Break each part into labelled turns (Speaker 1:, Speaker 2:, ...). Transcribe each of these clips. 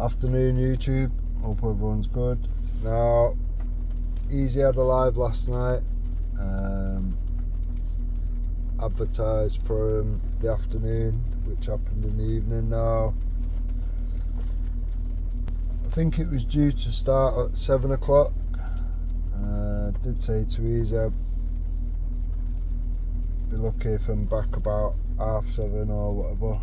Speaker 1: Afternoon YouTube, hope everyone's good. Now, Easy had a live last night, advertised for the afternoon, which happened in the evening. Now, I think it was due to start at 7 o'clock. I did say to Easy I'd be lucky if I'm back about 7:30 or whatever.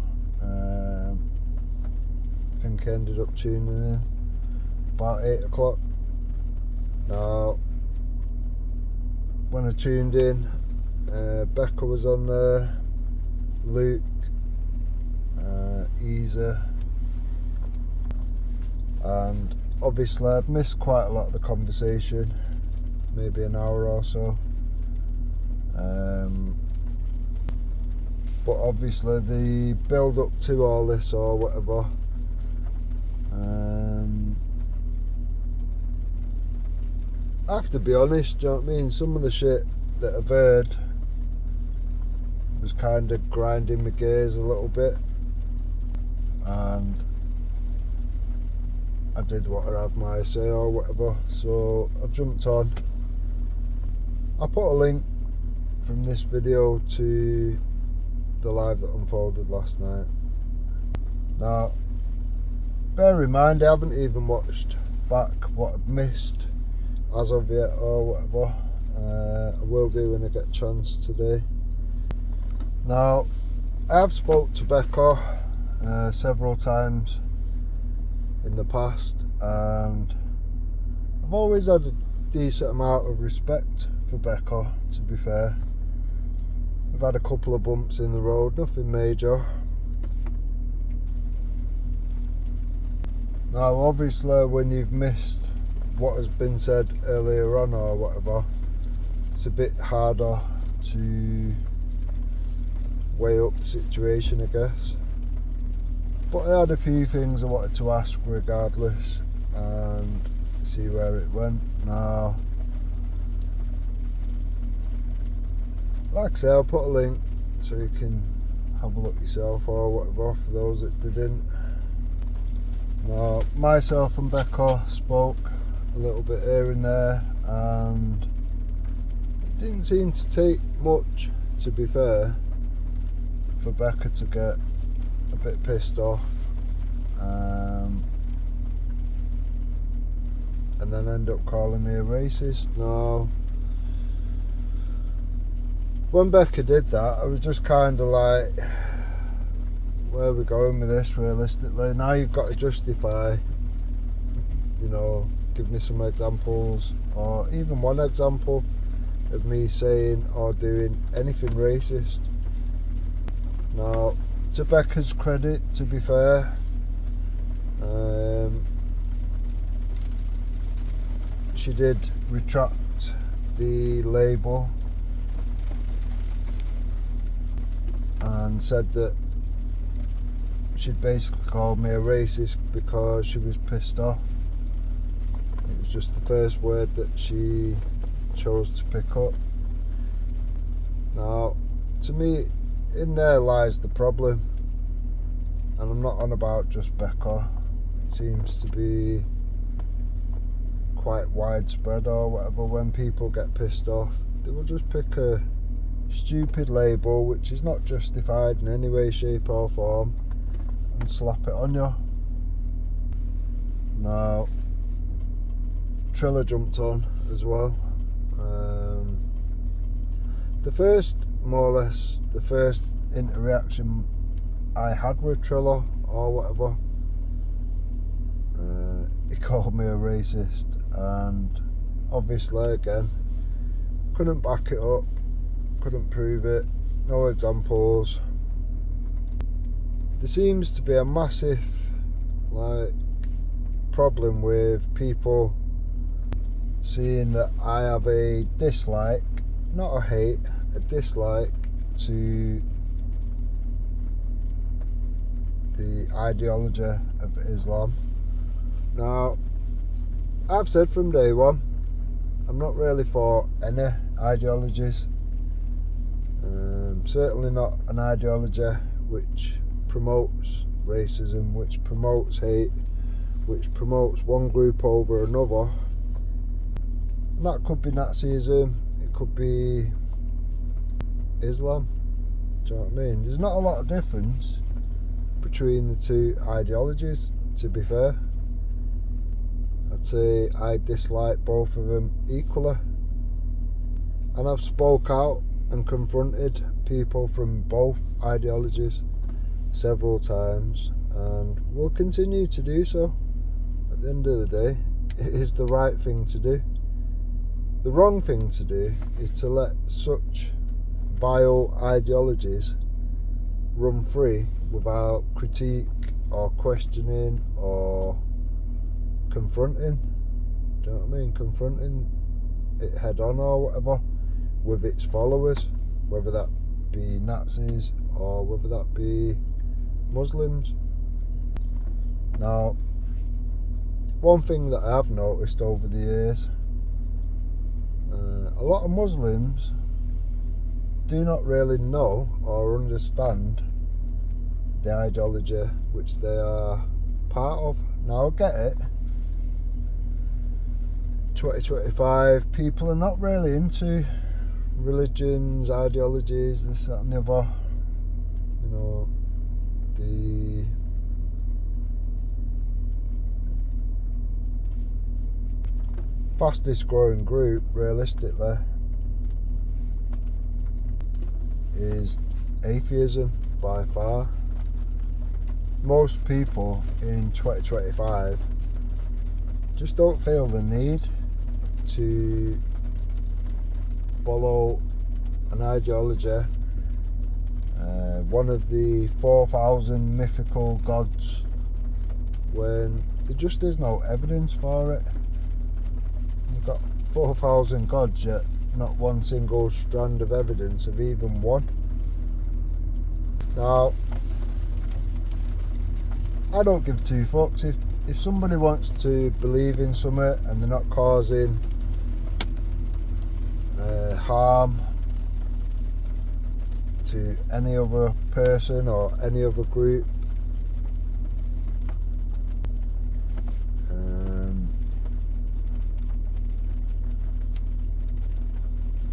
Speaker 1: I think I ended up tuning in about 8 o'clock. Now, when I tuned in, Becca was on there, Luke, Easy, and obviously I'd missed quite a lot of the conversation, maybe an hour or so. But obviously the build up to all this or whatever, I have to be honest, do you know what I mean? Some of the shit that I've heard was kind of grinding my gears a little bit, and I did want to have my say or whatever, so I've jumped on. I put a link from this video to the live that unfolded last night. Now, bear in mind, I haven't even watched back what I've missed as of yet or whatever. I will do when I get a chance today. Now, I have spoke to Becca several times in the past, and I've always had a decent amount of respect for Becca, to be fair. We've had a couple of bumps in the road, nothing major. Now, obviously, when you've missed what has been said earlier on or whatever, it's a bit harder to weigh up the situation, I guess. But I had a few things I wanted to ask regardless and see where it went. Now, like I say, I'll put a link so you can have a look yourself or whatever for those that didn't. Now, myself and Becca spoke a little bit here and there, and it didn't seem to take much, to be fair, for Becca to get a bit pissed off, and then end up calling me a racist. Now, when Becca did that, I was just kind of like, where are we going with this realistically? Now you've got to justify, give me some examples, or even one example of me saying or doing anything racist. Now, to Becca's credit, to be fair, she did retract the label and said that she'd basically called me a racist because she was pissed off. It was just the first word that she chose to pick up. Now, to me, in there lies the problem, and I'm not on about just Becca. It seems to be quite widespread or whatever. When people get pissed off, they will just pick a stupid label which is not justified in any way, shape or form and slap it on you. Now, Triller jumped on as well. The first interaction I had with Triller or whatever, he called me a racist, and obviously again couldn't back it up, couldn't prove it, no examples. There seems to be a massive problem with people seeing that I have a dislike, not a hate, a dislike to the ideology of Islam. Now, I've said from day one, I'm not really for any ideologies. Certainly not an ideology which promotes racism, which promotes hate, which promotes one group over another. And that could be Nazism, it could be Islam. Do you know what I mean? There's not a lot of difference between the two ideologies, to be fair. I'd say I dislike both of them equally. And I've spoke out and confronted people from both ideologies several times, and will continue to do so. At the end of the day, it is the right thing to do. The wrong thing to do is to let such vile ideologies run free without critique or questioning or confronting. Do you know what I mean? Confronting it head on or whatever with its followers, whether that be Nazis or whether that be Muslims. Now, one thing that I have noticed over the years, a lot of Muslims do not really know or understand the ideology which they are part of. Now, I get it. 2025, people are not really into religions, ideologies, this, that and the other. You know, the fastest growing group realistically is atheism by far. Most people in 2025 just don't feel the need to follow an ideology, one of the 4,000 mythical gods, when there just is no evidence for it. You've got 4,000 gods, yet not one single strand of evidence of even one. Now, I don't give two fucks. If somebody wants to believe in something and they're not causing harm to any other person or any other group,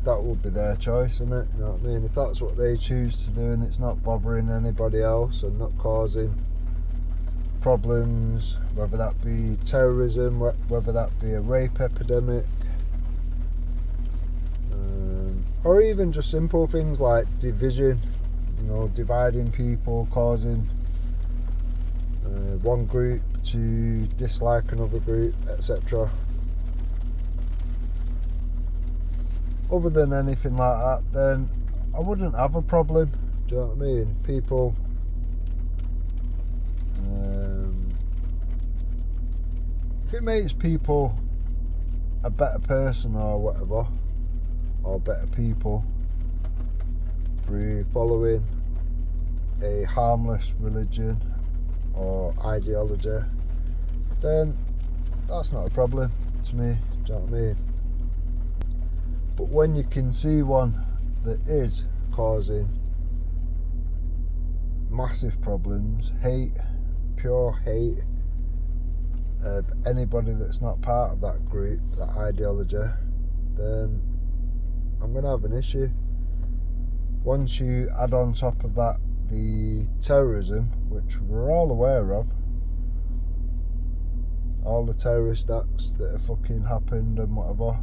Speaker 1: that would be their choice, isn't it? You know what I mean? If that's what they choose to do and it's not bothering anybody else and not causing problems, whether that be terrorism, whether that be a rape epidemic, or even just simple things like division, you know, dividing people, causing one group to dislike another group, etc. Other than anything like that, then I wouldn't have a problem. Do you know what I mean? If people if it makes people a better person or whatever, or better people through following a harmless religion or ideology, then that's not a problem to me. Do you know what I mean? But when you can see one that is causing massive problems, hate, pure hate of anybody that's not part of that group, that ideology, then I'm going to have an issue. Once you add on top of that the terrorism, which we're all aware of, all the terrorist acts that have fucking happened and whatever,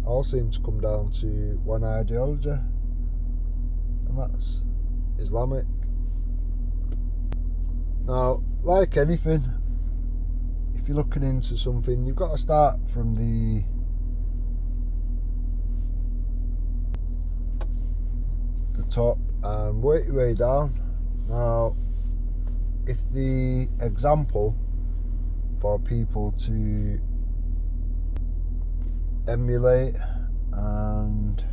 Speaker 1: all seem to come down to one ideology, and that's Islamic. Now, like anything, if you're looking into something, you've got to start from the top and work your way down. Now, if the example for people to emulate and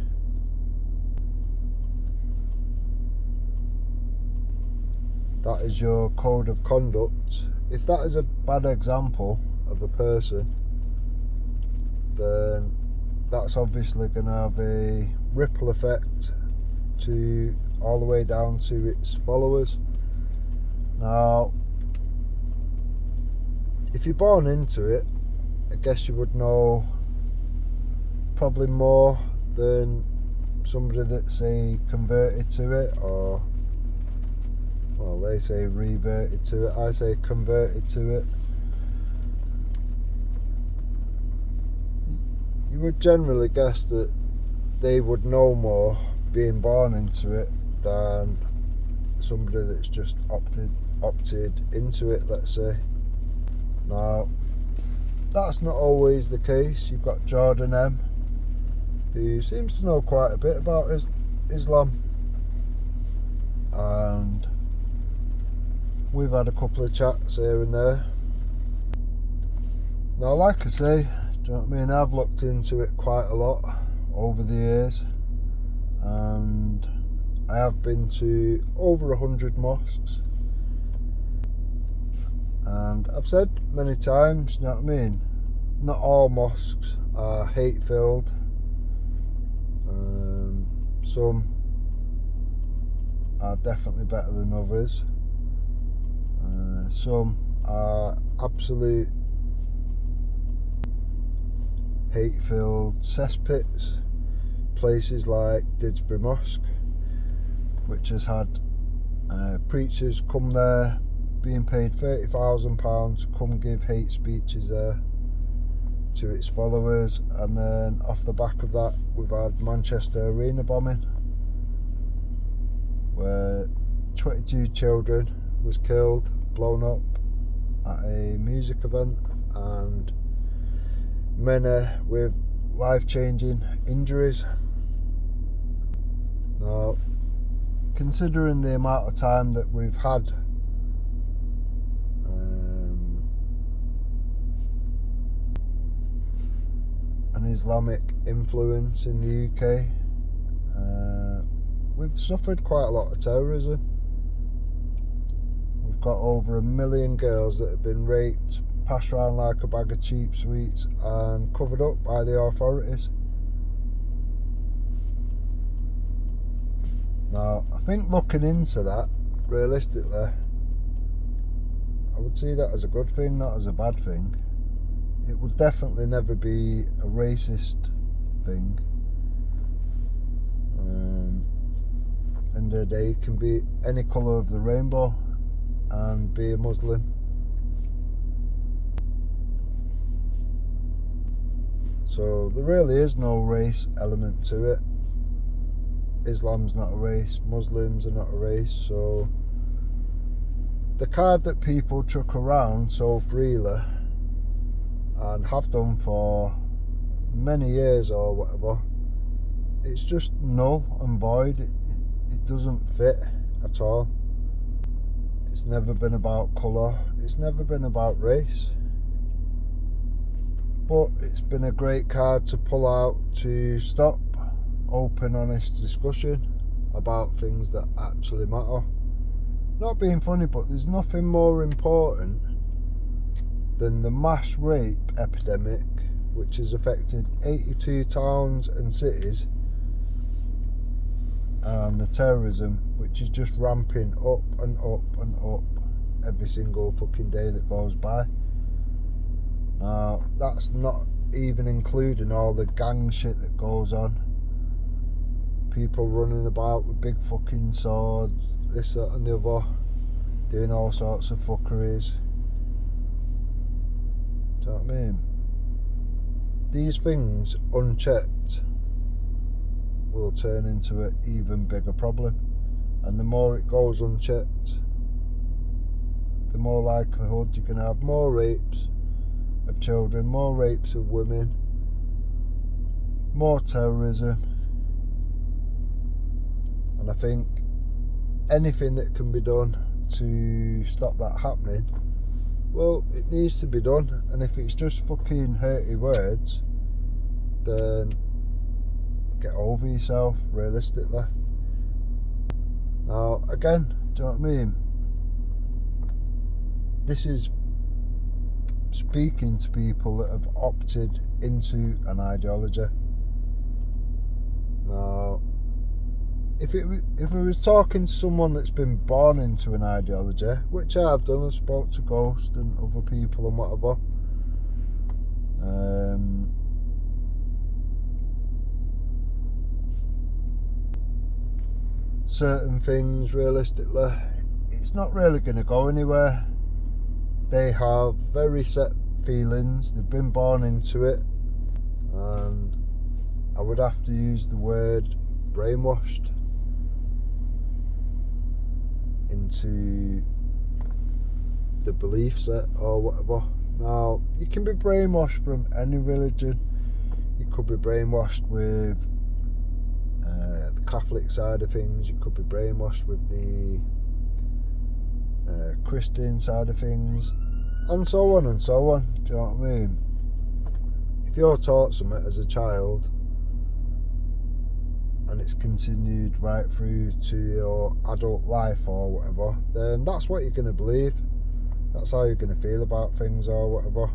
Speaker 1: that is your code of conduct, if that is a bad example of a person, then that's obviously going to have a ripple effect to all the way down to its followers. Now, if you're born into it, I guess you would know probably more than somebody that say converted to it, or well, they say reverted to it, I say converted to it. You would generally guess that they would know more being born into it than somebody that's just opted into it, let's say. Now, that's not always the case. You've got Jordan M, who seems to know quite a bit about Islam, and we've had a couple of chats here and there. Now, like I say, do you know what I mean? I've looked into it quite a lot over the years, and I have been to over 100 mosques, and I've said many times, you know what I mean, not all mosques are hate-filled. Some are definitely better than others. Some are absolute hate-filled cesspits. Places like Didsbury Mosque, which has had preachers come there being paid £30,000 to come give hate speeches there to its followers, and then off the back of that we've had Manchester Arena bombing, where 22 children was killed, blown up at a music event, and many with life-changing injuries. Now, considering the amount of time that we've had an Islamic influence in the UK, we've suffered quite a lot of terrorism. We've got over 1 million girls that have been raped, passed around like a bag of cheap sweets, and covered up by the authorities. Now, I think looking into that, realistically, I would see that as a good thing, not as a bad thing. It would definitely never be a racist thing. End of the day, it can be any colour of the rainbow and be a Muslim. So there really is no race element to it. Islam's not a race, Muslims are not a race, so the card that people chuck around so freely, and have done for many years or whatever, it's just null and void. It doesn't fit at all. It's never been about colour, it's never been about race, but it's been a great card to pull out to stop open, honest discussion about things that actually matter. Not being funny, but there's nothing more important than the mass rape epidemic, which has affected 82 towns and cities, and the terrorism, which is just ramping up and up and up every single fucking day that goes by. Now, that's not even including all the gang shit that goes on. People running about with big fucking swords, this, that and the other, doing all sorts of fuckeries. Do you know what I mean? These things, unchecked, will turn into an even bigger problem. And the more it goes unchecked, the more likelihood you're going to have more rapes of children, more rapes of women, more terrorism. And I think anything that can be done to stop that happening, well, it needs to be done. And if it's just fucking hurty words, then get over yourself, realistically. Now, again, do you know what I mean? This is speaking to people that have opted into an ideology. Now, if we was talking to someone that's been born into an ideology, which I have done, I spoke to Ghost and other people and whatever. Certain things, realistically, it's not really going to go anywhere. They have very set feelings. They've been born into it, and I would have to use the word brainwashed into the belief set or whatever. Now, you can be brainwashed from any religion. You could be brainwashed with the Catholic side of things. You could be brainwashed with the Christian side of things, and so on and so on. Do you know what I mean? If you're taught something as a child and it's continued right through to your adult life or whatever, then that's what you're going to believe. That's how you're going to feel about things or whatever.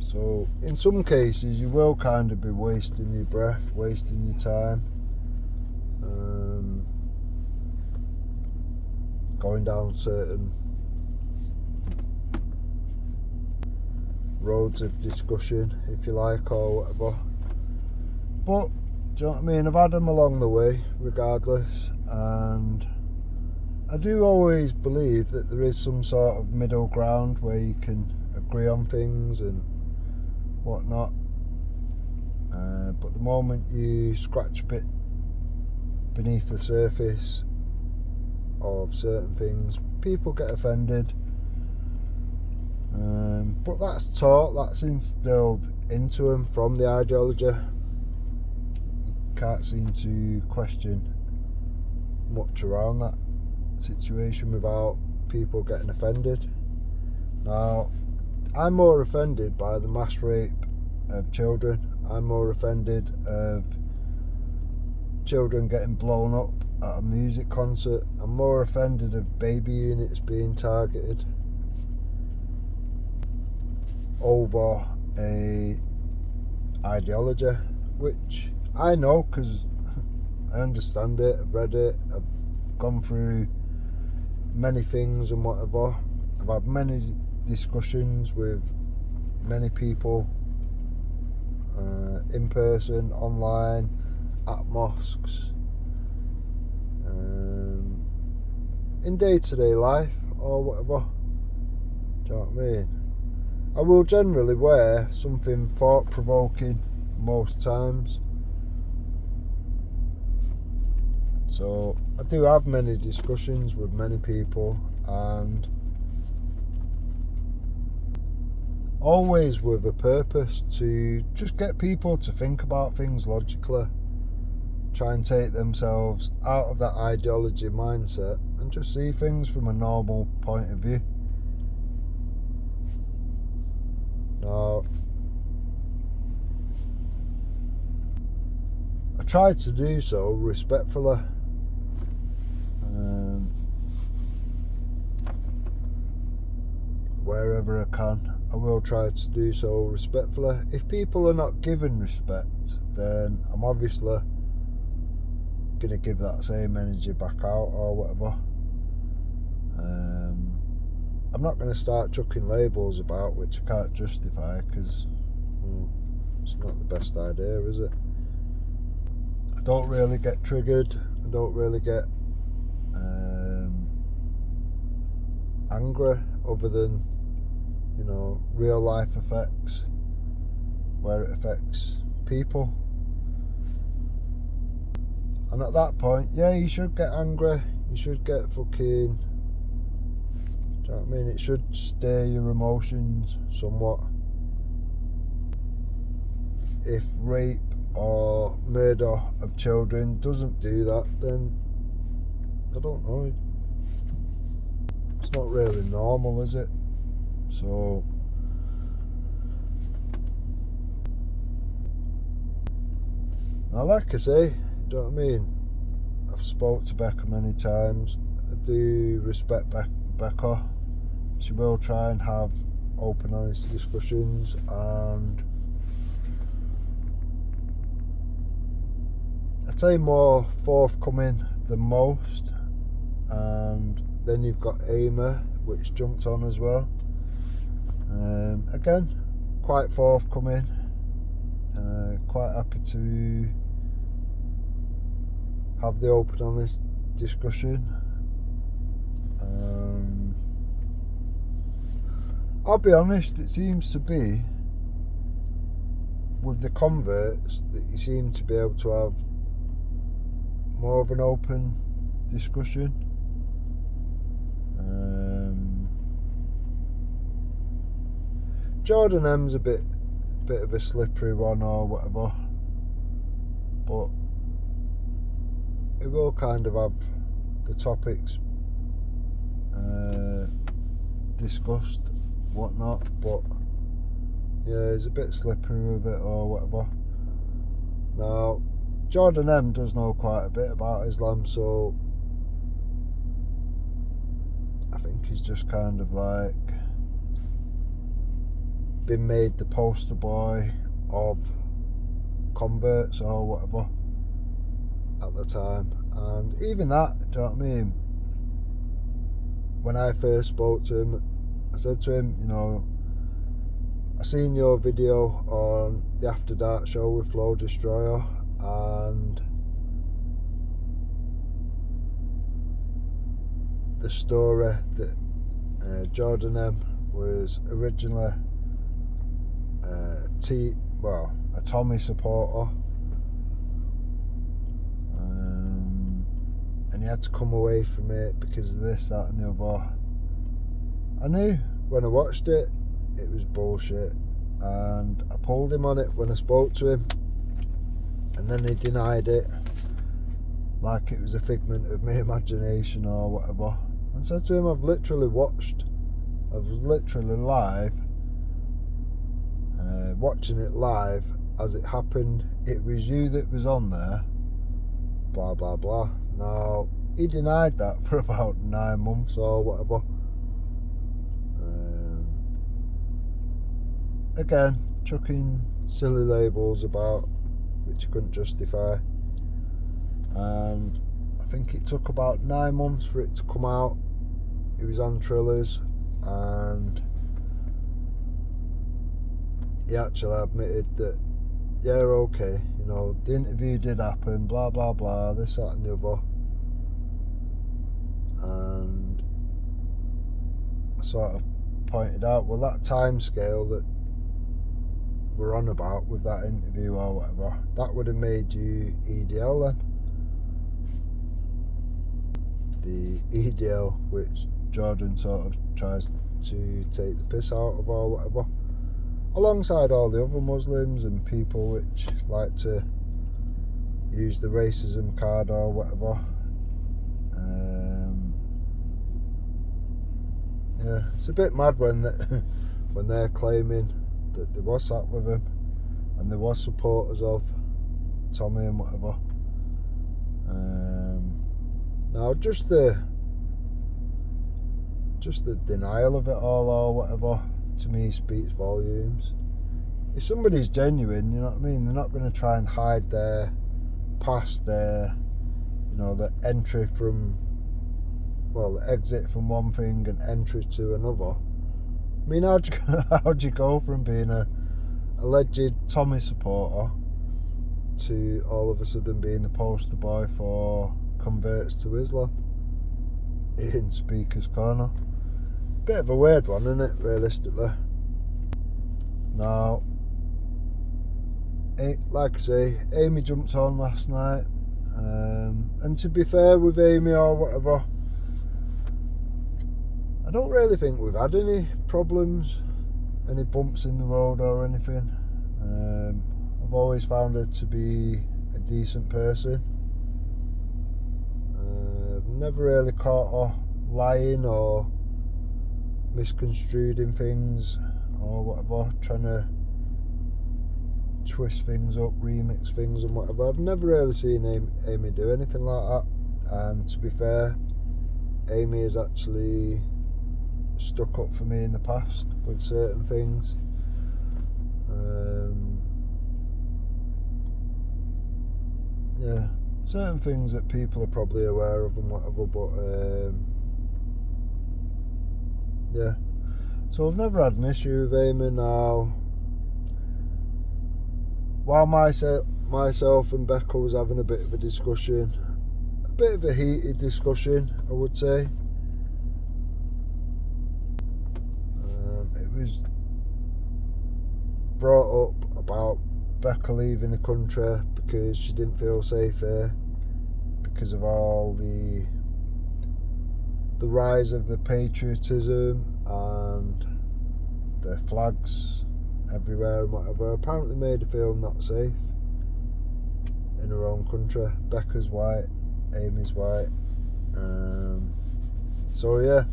Speaker 1: So in some cases you will kind of be wasting your breath, wasting your time, going down certain roads of discussion, if you like, or whatever. But do you know what I mean? I've had them along the way regardless, and I do always believe that there is some sort of middle ground where you can agree on things and whatnot. But the moment you scratch a bit beneath the surface of certain things, people get offended. But that's taught, that's instilled into them from the ideology. You can't seem to question much around that situation without people getting offended. Now, I'm more offended by the mass rape of children. I'm more offended of children getting blown up at a music concert. I'm more offended of baby units being targeted over a ideology, which I know because I understand it, I've read it, I've gone through many things and whatever. I've had many discussions with many people, in person, online, at mosques, in day-to-day life or whatever. Do you know what I mean? I will generally wear something thought-provoking most times. So I do have many discussions with many people, and always with a purpose to just get people to think about things logically, try and take themselves out of that ideology mindset and just see things from a normal point of view. Now, I try to do so respectfully. Wherever I can, I will try to do so respectfully. If people are not given respect, then I'm obviously going to give that same energy back out or whatever. I'm not going to start chucking labels about which I can't justify, because it's not the best idea, is it? I don't really get triggered. I don't really get angry, other than, you know, real life effects where it affects people. And at that point, yeah, you should get angry. You should get fucking, do you know what I mean? It should stir your emotions somewhat. If rape or murder of children doesn't do that, then I don't know. It's not really normal, is it? So now, like I say, do you know what I mean? I've spoke to Becca many times. I do respect Becca. she will try and have open, honest discussions, and I'd say more forthcoming than most. And then you've got Amy, which jumped on as well. Again, quite forthcoming, quite happy to have the open, honest discussion. I'll be honest, it seems to be with the converts that you seem to be able to have more of an open discussion. Jordan M's a bit of a slippery one or whatever, but it will kind of have the topics discussed, whatnot, but yeah, he's a bit slippery with it or whatever. Now, Jordan M does know quite a bit about Islam, so I think he's just kind of like been made the poster boy of converts or whatever at the time. And even that, do you know what I mean? When I first spoke to him, I said to him, you know, I seen your video on the After Dark show with Flow Destroyer, and the story that Jordan M was originally a Tommy supporter, and he had to come away from it because of this, that and the other. I knew when I watched it, it was bullshit, and I pulled him on it when I spoke to him, and then he denied it like it was a figment of my imagination or whatever. And said to him, I was literally live, watching it live as it happened. It was you that was on there, blah blah blah. Now, he denied that for about 9 months or whatever. Again, chucking silly labels about which he couldn't justify. And I think it took about 9 months for it to come out. He was on Trillers, and he actually admitted that, yeah, okay, you know, the interview did happen, blah blah blah, this, that and the other. And I sort of pointed out, well, that time scale that we're on about with that interview or whatever, that would have made you EDL then. The EDL which Jordan sort of tries to take the piss out of or whatever, alongside all the other Muslims and people which like to use the racism card or whatever. Yeah, it's a bit mad when when they're claiming that they was sat with him and there was supporters of Tommy and whatever. Now, just the denial of it all or whatever, to me speaks volumes. If somebody's genuine, you know what I mean, they're not going to try and hide their past, their, you know, the entry from, well, the exit from one thing and entry to another. I mean, how'd you go from being a alleged Tommy supporter to all of a sudden being the poster boy for converts to Islam in Speaker's Corner? Bit of a weird one, isn't it, realistically? Now, like I say, Amy jumped on last night, and to be fair with Amy or whatever, I don't really think we've had any problems, any bumps in the road or anything. I've always found her to be a decent person. Never really caught her lying or misconstrued in things or whatever, trying to twist things up, remix things and whatever. I've never really seen Amy do anything like that. And to be fair, Amy is actually stuck up for me in the past with certain things. Yeah, certain things that people are probably aware of and whatever, but yeah. So I've never had an issue with Amy. Now, while myself and Becca was having a bit of a discussion, a bit of a heated discussion, I would say. It was brought up about Becca leaving the country because she didn't feel safe here because of all the rise of the patriotism and the flags everywhere and whatever. Apparently made her feel not safe in her own country. Becca's white, Amy's white, so yeah,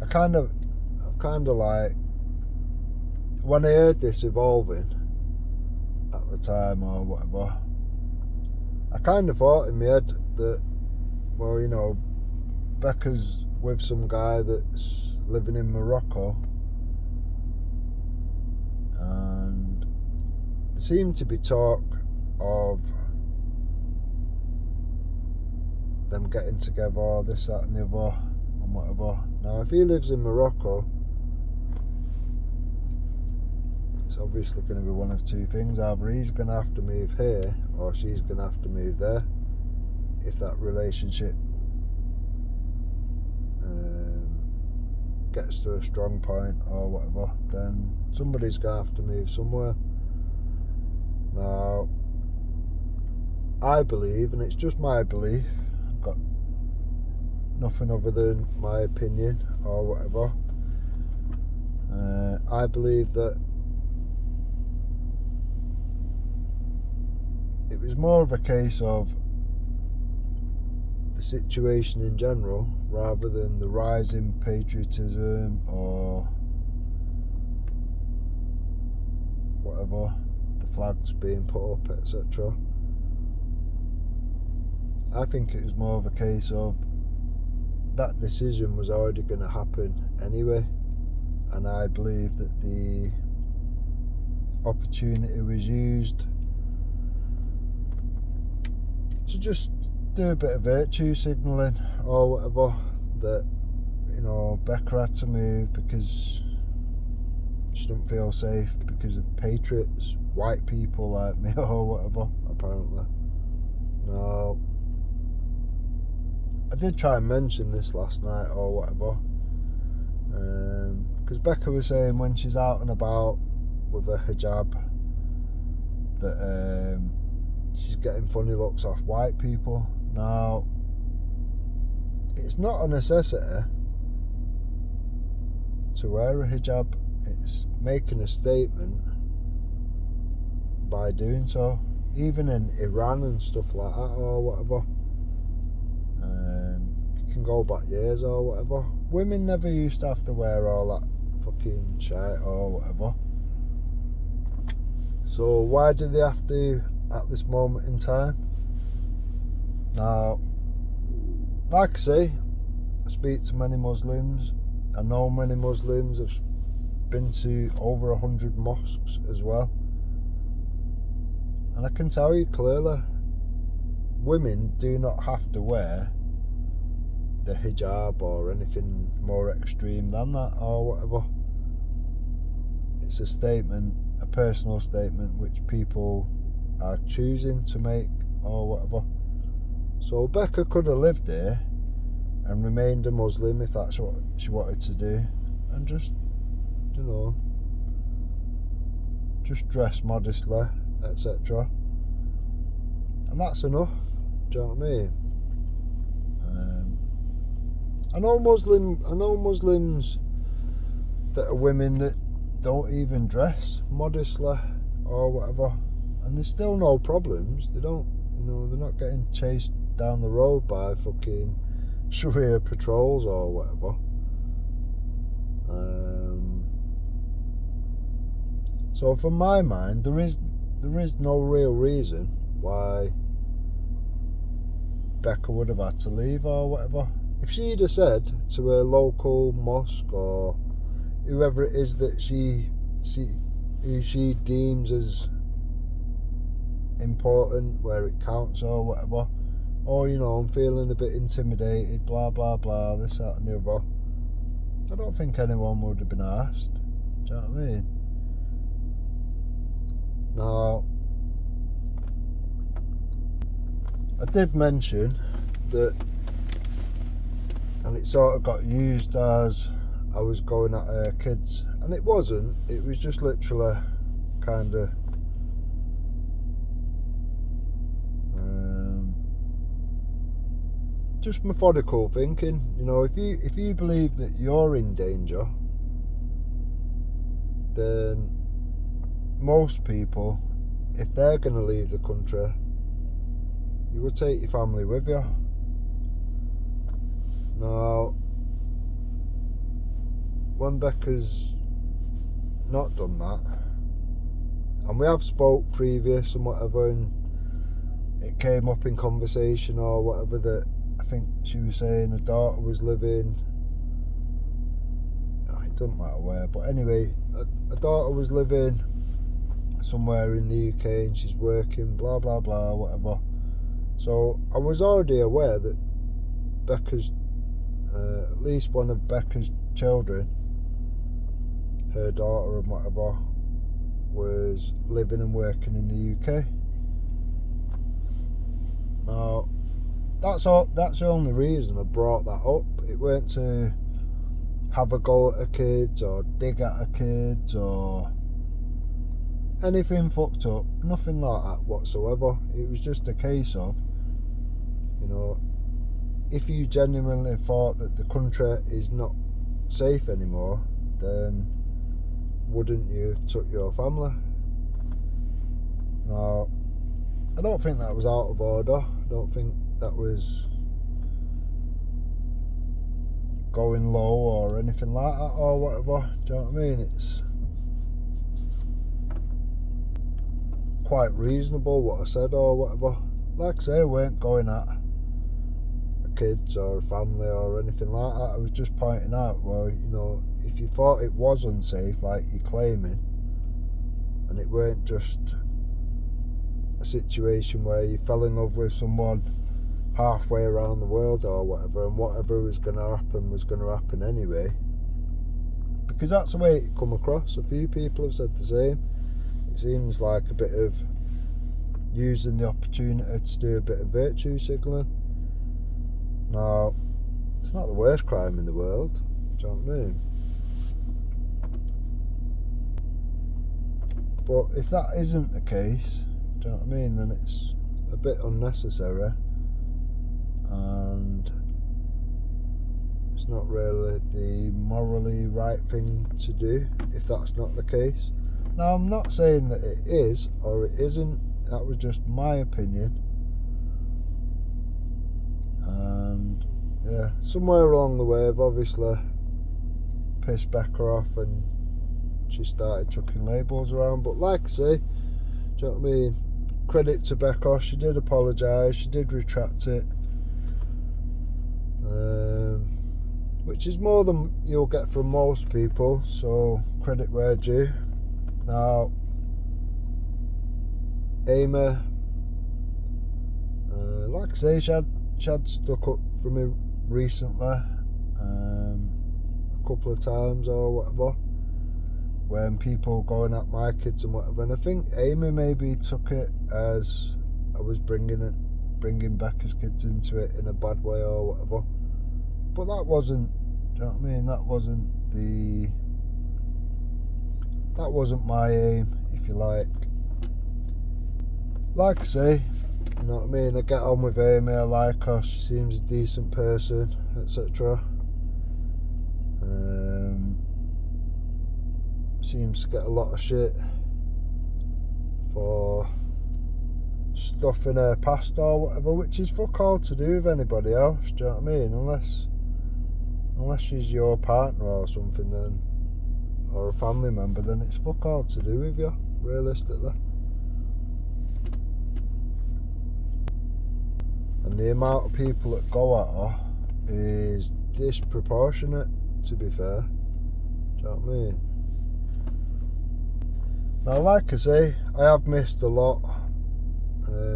Speaker 1: I kind of like, when I heard this evolving at the time or whatever, I kind of thought in my head that, well, you know, Becca's with some guy that's living in Morocco, and there seemed to be talk of them getting together, this, that and the other and whatever. Now, if he lives in Morocco, it's obviously going to be one of two things. Either he's going to have to move here or she's going to have to move there. If that relationship gets to a strong point or whatever, then somebody's going to have to move somewhere. Now, I believe, and it's just my belief, I've got nothing other than my opinion or whatever, I believe that it was more of a case of the situation in general rather than the rise in patriotism or whatever, the flags being put up, etc. I think it was more of a case of that decision was already going to happen anyway, and I believe that the opportunity was used to just do a bit of virtue signalling or whatever, that, you know, Becca had to move because she didn't feel safe because of patriots, white people like me or whatever, apparently. Now, I did try and mention this last night or whatever, because Becca was saying when she's out and about with her hijab that she's getting funny looks off white people. Now, it's not a necessity to wear a hijab. It's making a statement by doing so. Even in Iran and stuff like that or whatever, you can go back years or whatever, women never used to have to wear all that fucking shit or whatever. So why do they have to at this moment in time? Now, like I say, I speak to many Muslims. I know many Muslims. Have been to over 100 mosques as well, and I can tell you clearly, women do not have to wear the hijab or anything more extreme than that or whatever. It's a statement, a personal statement, which people are choosing to make or whatever. So Becca could have lived here and remained a Muslim if that's what she wanted to do, and just, you know, just dress modestly, etc. And that's enough. Do you know what I mean? I know Muslims that are women that don't even dress modestly or whatever, and there's still no problems. They don't, you know, they're not getting chased down the road by fucking Sharia patrols or whatever. So from my mind, there is no real reason why Becca would have had to leave or whatever. If she'd have said to a local mosque or whoever it is that who she deems as important, where it counts or whatever, or I'm feeling a bit intimidated, blah blah blah, this, that and the other, I don't think anyone would have been asked. Do you know what I mean? Now, I did mention that, and it sort of got used as I was going at her kids, and it wasn't. It was just literally kind of just methodical thinking. If you believe that you're in danger, then most people, if they're going to leave the country, you would take your family with you. Now, when Becca's not done that, and we have spoke previous and whatever, and it came up in conversation or whatever that I think she was saying her daughter was living, it doesn't matter where, but anyway, her daughter was living somewhere in the UK and she's working, blah blah blah, whatever. So I was already aware that Becca's, at least one of Becca's children, her daughter and whatever, was living and working in the UK. Now, that's the only reason I brought that up. It weren't to have a go at her kids or dig at her kids or anything fucked up, nothing like that whatsoever. It was just a case of, if you genuinely thought that the country is not safe anymore, then wouldn't you have took your family? Now, I don't think that was out of order. I don't think that was going low or anything like that or whatever. Do you know what I mean? It's quite reasonable what I said or whatever. Like I say, I weren't going at kids or a family or anything like that. I was just pointing out, well, if you thought it was unsafe like you're claiming, and it weren't just a situation where you fell in love with someone halfway around the world or whatever, and whatever was going to happen anyway, because that's the way it come across. A few people have said the same. It seems like a bit of using the opportunity to do a bit of virtue signalling. Now, it's not the worst crime in the world. Do you know what I mean? But if that isn't the case, do you know what I mean, then it's a bit unnecessary, and it's not really the morally right thing to do if that's not the case. Now, I'm not saying that it is or it isn't. That was just my opinion. And yeah, somewhere along the way I've obviously pissed Becca off and she started chucking labels around. But like I say, do you know what I mean? Credit to Becca, she did apologise, she did retract it, which is more than you'll get from most people, so credit where due. Now, Amy, like I say, she had stuck up for me recently, a couple of times or whatever, when people going at my kids and whatever, and I think Amy maybe took it as I was bringing Becca's kids into it in a bad way or whatever, but that wasn't, do you know what I mean, that wasn't my aim, if you like. Like I say, you know what I mean, I get on with Amy, I like her, she seems a decent person, etc. Seems to get a lot of shit for stuff in her past or whatever, which is fuck all to do with anybody else, do you know what I mean, unless she's your partner or something, then, or a family member, then it's fuck all to do with you, realistically. And the amount of people that go at her is disproportionate, to be fair. Do you know what I mean? Now, like I say, I have missed a lot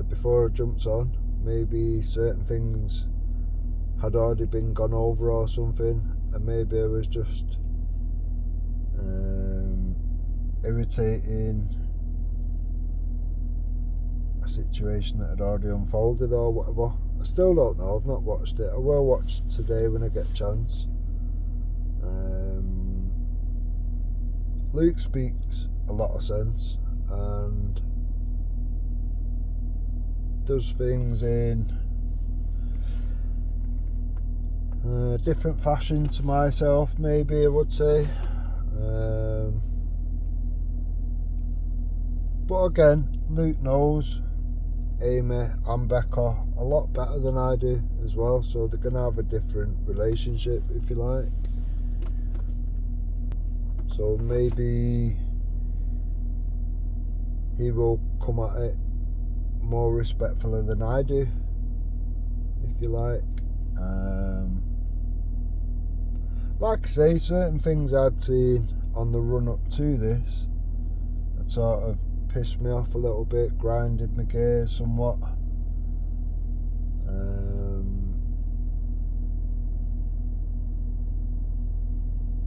Speaker 1: before I jumped on. Maybe certain things had already been gone over or something, and maybe I was just irritating a situation that had already unfolded or whatever. I still don't know. I've not watched it. I will watch today when I get a chance. Luke speaks a lot of sense and does things in different fashion to myself, maybe I would say. But again, Luke knows Amy and Becca a lot better than I do as well, so they're going to have a different relationship, if you like. So maybe he will come at it more respectfully than I do, if you like. Like I say, certain things I'd seen on the run up to this had sort of pissed me off a little bit, grinded my gears somewhat.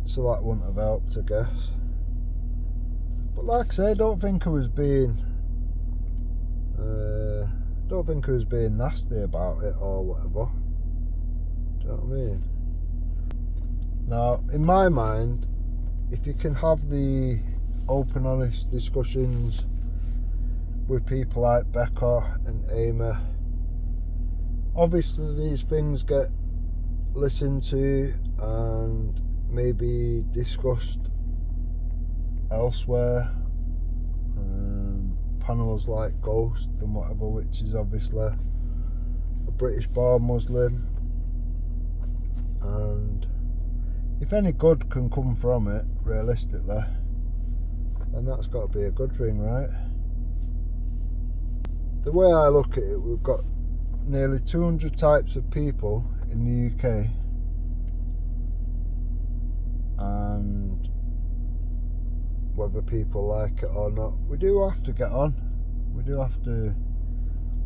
Speaker 1: So that wouldn't have helped, I guess. But like I say, I don't think I was being nasty about it or whatever. Do you know what I mean? Now, in my mind, if you can have the open, honest discussions with people like Becca and Amy, obviously these things get listened to and maybe discussed elsewhere. Panels like Ghost and whatever, which is obviously a British-born Muslim, and if any good can come from it, realistically, then that's got to be a good thing, right? The way I look at it, we've got nearly 200 types of people in the UK, and whether people like it or not, we do have to get on. We do have to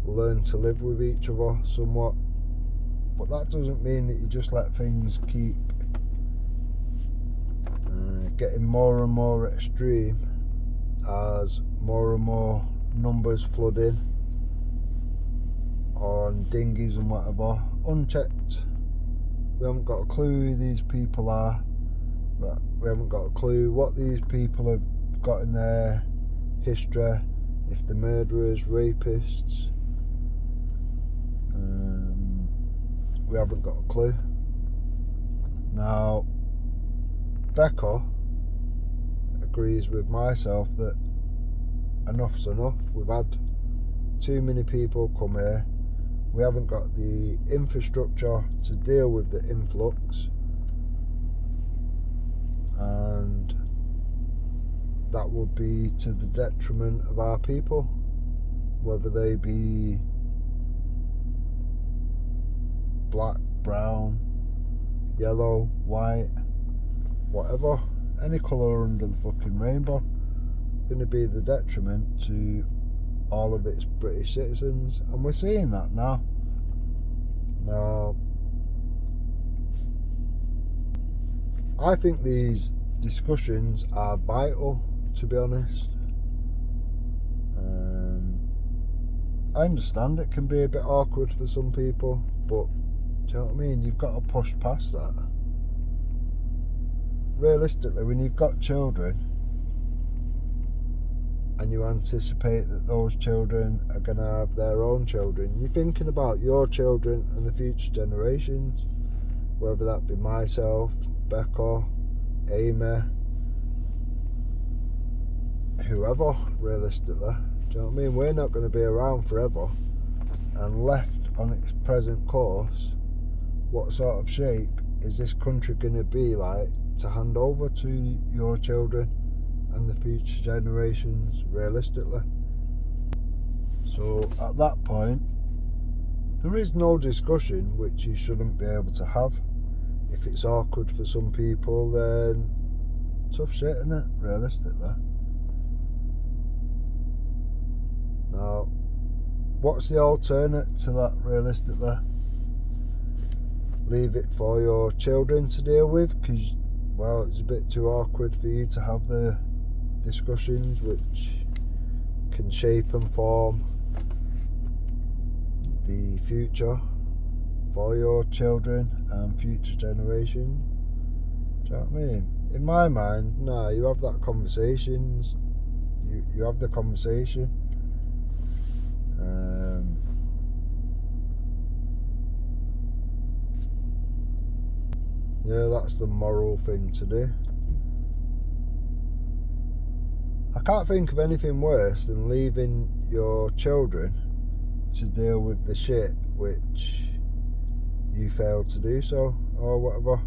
Speaker 1: learn to live with each other somewhat. But that doesn't mean that you just let things keep getting more and more extreme as more and more numbers flood in on dinghies and whatever, unchecked. We haven't got a clue who these people are. We haven't got a clue what these people have got in their history, if they're murderers, rapists. We haven't got a clue. Now, Becca agrees with myself that enough's enough. We've had too many people come here. We haven't got the infrastructure to deal with the influx, and that would be to the detriment of our people, whether they be black, brown, yellow, white, whatever, any colour under the fucking rainbow. Going to be the detriment to all of its British citizens, and we're seeing that now. I think these discussions are vital, to be honest. I understand it can be a bit awkward for some people, but do you know what I mean? You've got to push past that. Realistically, when you've got children and you anticipate that those children are going to have their own children, you're thinking about your children and the future generations, whether that be myself, Becca, Amy, whoever, realistically. Do you know what I mean? We're not going to be around forever, and left on its present course, what sort of shape is this country going to be like to hand over to your children and the future generations, realistically? So at that point, there is no discussion which you shouldn't be able to have. If it's awkward for some people, then tough shit, isn't it, realistically? Now, what's the alternate to that, realistically? Leave it for your children to deal with, because, well, it's a bit too awkward for you to have the discussions which can shape and form the future for your children and future generations. Do you know what I mean? In my mind, nah, you have that conversations. You have the conversation. Yeah, that's the moral thing to do. I can't think of anything worse than leaving your children to deal with the shit which you failed to do so, or whatever.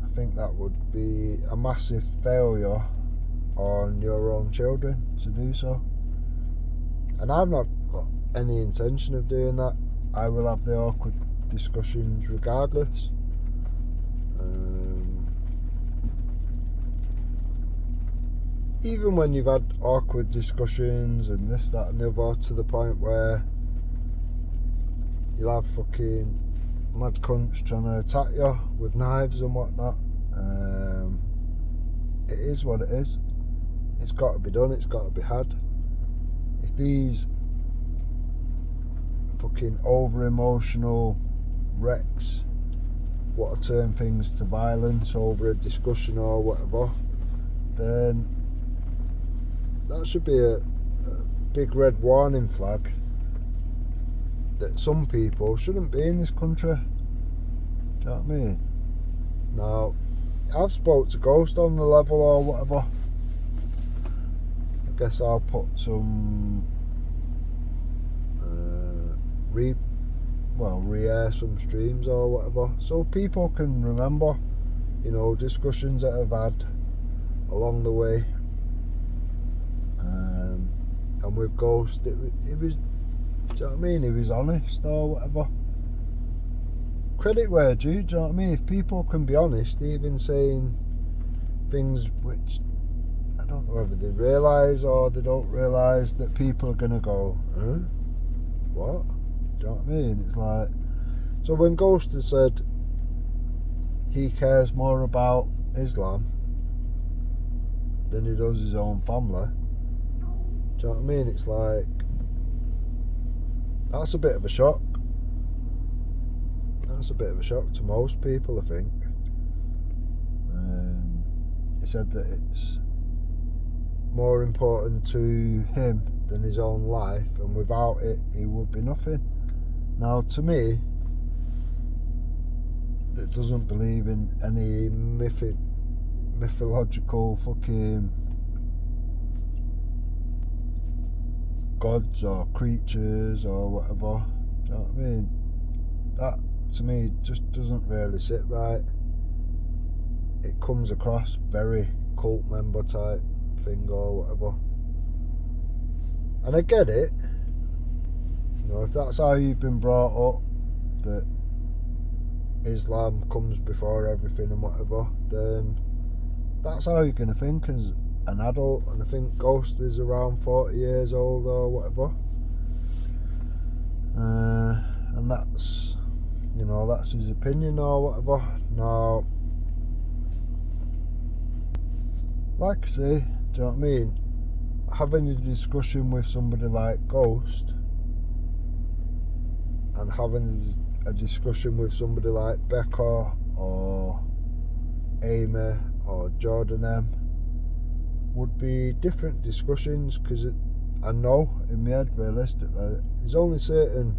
Speaker 1: I think that would be a massive failure on your own children to do so. And I've not got any intention of doing that. I will have the awkward discussions regardless. Even when you've had awkward discussions and this, that and the other, to the point where you'll have fucking mad cunts trying to attack you with knives and whatnot. It is what it is. It's got to be done, it's got to be had. If these fucking over emotional wrecks want to turn things to violence over a discussion or whatever, then that should be a big red warning flag that some people shouldn't be in this country. Do you know what I mean? Now, I've spoke to Ghost on the level or whatever. I guess I'll put some re-air some streams or whatever, so people can remember, you know, discussions that I've had along the way. And with Ghost, it was, do you know what I mean? He was honest or whatever. Credit where due, do you know what I mean? If people can be honest, even saying things which I don't know whether they realise or they don't realise that people are going to go, huh? What? Do you know what I mean? It's like, so when Ghost has said he cares more about Islam than he does his own family, do you know what I mean? It's like, that's a bit of a shock. That's a bit of a shock to most people, I think. He said that it's more important to him than his own life, and without it, he would be nothing. Now, to me, that doesn't believe in any mythological fucking gods or creatures or whatever. Do you know what I mean? That, to me, just doesn't really sit right. It comes across very cult member type thing or whatever. And I get it. You know, if that's how you've been brought up, that Islam comes before everything and whatever, then that's how you're going to think as an adult. And I think Ghost is around 40 years old or whatever. And that's, you know, that's his opinion or whatever. Now, like I say, do you know what I mean? Having a discussion with somebody like Ghost and having a discussion with somebody like Becca or Amy or Jordan M would be different discussions, because I know in my head, realistically, there's only certain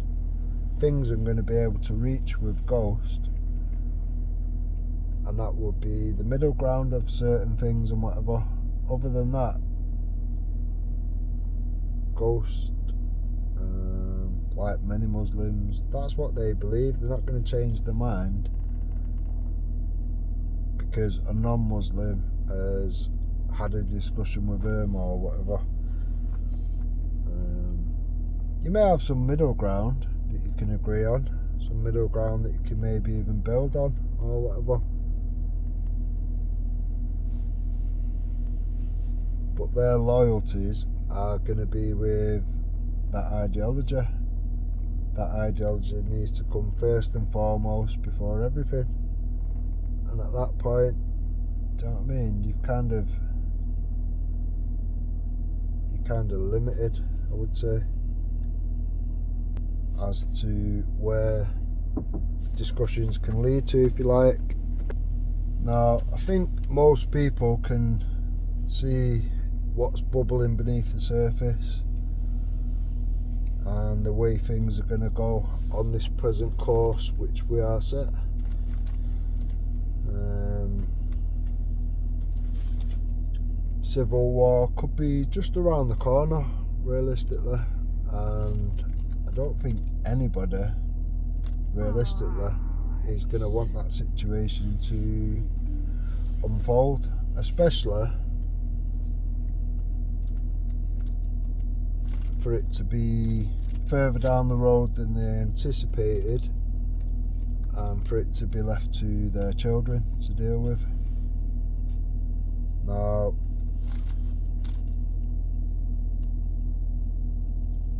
Speaker 1: things I'm going to be able to reach with Ghost, and that would be the middle ground of certain things and whatever. Other than that, Ghost, like many Muslims, that's what they believe. They're not going to change their mind because a non-Muslim has had a discussion with him or whatever. You may have some middle ground that you can agree on, some middle ground that you can maybe even build on or whatever. But their loyalties are going to be with that ideology. That ideology needs to come first and foremost before everything. And at that point, do you know what I mean? You're kind of limited, I would say, as to where discussions can lead to, if you like. Now, I think most people can see what's bubbling beneath the surface and the way things are going to go on this present course which we are set. Civil war could be just around the corner, realistically, and I don't think anybody realistically is going to want that situation to unfold, especially for it to be further down the road than they anticipated, and for it to be left to their children to deal with. Now,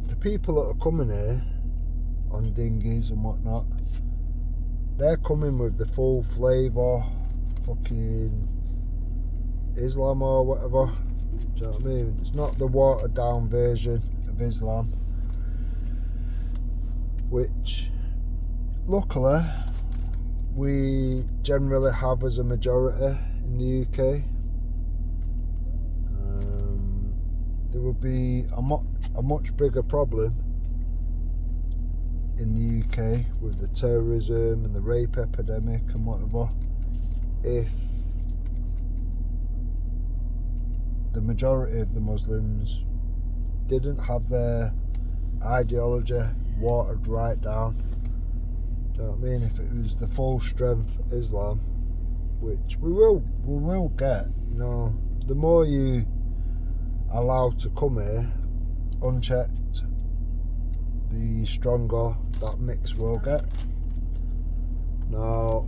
Speaker 1: the people that are coming here on dinghies and whatnot, they're coming with the full flavour fucking Islam or whatever. Do you know what I mean? It's not the watered down version of Islam, which luckily we generally have as a majority in the UK. There would be a much bigger problem in the UK with the terrorism and the rape epidemic and whatever if the majority of the Muslims didn't have their ideology watered right down. Do you know what I mean? If it was the full strength Islam, which we will get, you know, the more you allow to come here unchecked, the stronger that mix will get. Now,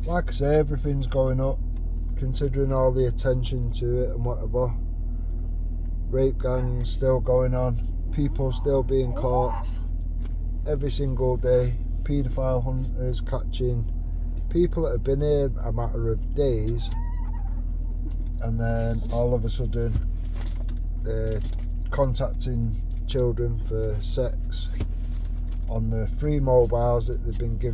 Speaker 1: like I say, everything's going up, considering all the attention to it and whatever. Rape gangs still going on, people still being caught every single day, paedophile hunters catching people that have been here a matter of days, and then all of a sudden they're contacting children for sex on the free mobiles that they've been given